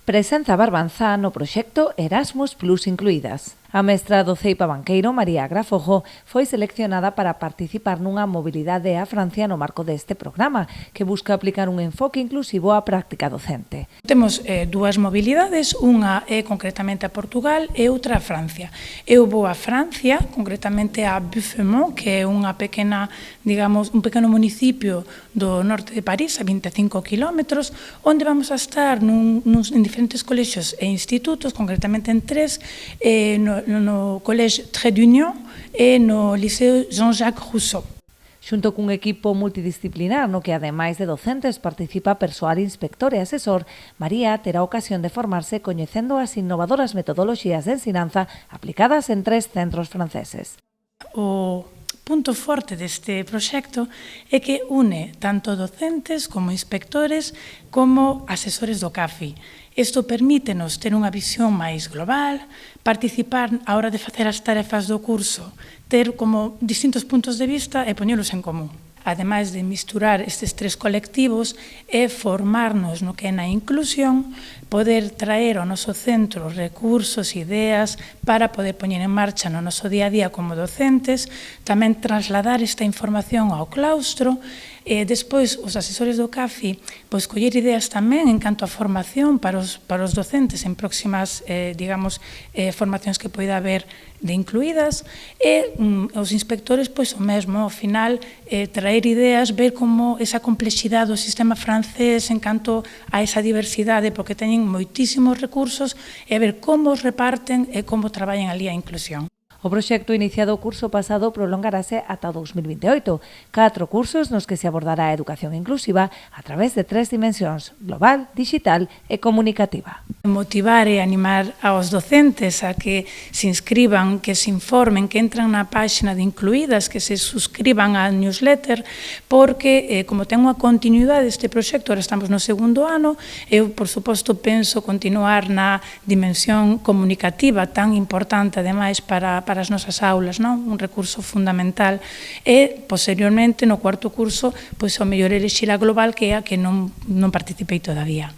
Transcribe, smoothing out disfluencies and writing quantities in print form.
Presenza Barbanzá no proxecto Erasmus Plus Incluídas. A mestra do Ceipa Banqueiro, María Grafojo, foi seleccionada para participar nunha mobilidade a Francia no marco deste programa, que busca aplicar un enfoque inclusivo á práctica docente. Temos dúas mobilidades, unha é concretamente a Portugal e outra a Francia. Eu vou a Francia, concretamente a Buffemont, que é unha pequena, digamos, un pequeno municipio do norte de París, a 25 kilómetros, onde vamos a estar en diferentes colexios e institutos, concretamente en tres, no Colégio Trait d'Union e no Liceo Jean-Jacques Rousseau. Xunto cun equipo multidisciplinar no que, ademais de docentes, participa persoal inspector e asesor, María terá ocasión de formarse coñecendo as innovadoras metodoloxías de ensinanza aplicadas en 3 centros franceses. O punto forte deste proxecto é que une tanto docentes como inspectores como asesores do CAFI. Isto permítenos ter unha visión máis global, participar á hora de facer as tarefas do curso, ter como distintos puntos de vista e poñelos en común. Ademais de misturar estes 3 colectivos e formarnos no que é na inclusión, poder traer ao noso centro recursos, ideas para poder poñer en marcha no noso día a día como docentes, tamén trasladar esta información ao claustro e despois os asesores do CAFI pois coller ideas tamén en canto a formación para os docentes en próximas formacións que poida haber de incluídas e os inspectores pois o mesmo, ao final traer ideas, ver como esa complexidade do sistema francés en canto a esa diversidade, porque teñen moitísimos recursos e ver como os reparten e como traballan ali a inclusión. O proxecto iniciado o curso pasado prolongarase ata 2028, 4 cursos nos que se abordará a educación inclusiva a través de 3 dimensións, global, digital e comunicativa. Motivar e animar aos docentes a que se inscriban, que se informen, que entran na páxina de Incluídas, que se suscriban á newsletter, porque, como ten unha continuidade este proxecto, ahora estamos no 2º ano, eu, por suposto, penso continuar na dimensión comunicativa tan importante, ademais, para as nosas aulas, non? Un recurso fundamental. E, posteriormente, no 4º curso, pois, ao mellor elixir a global, que é a que non participei todavía.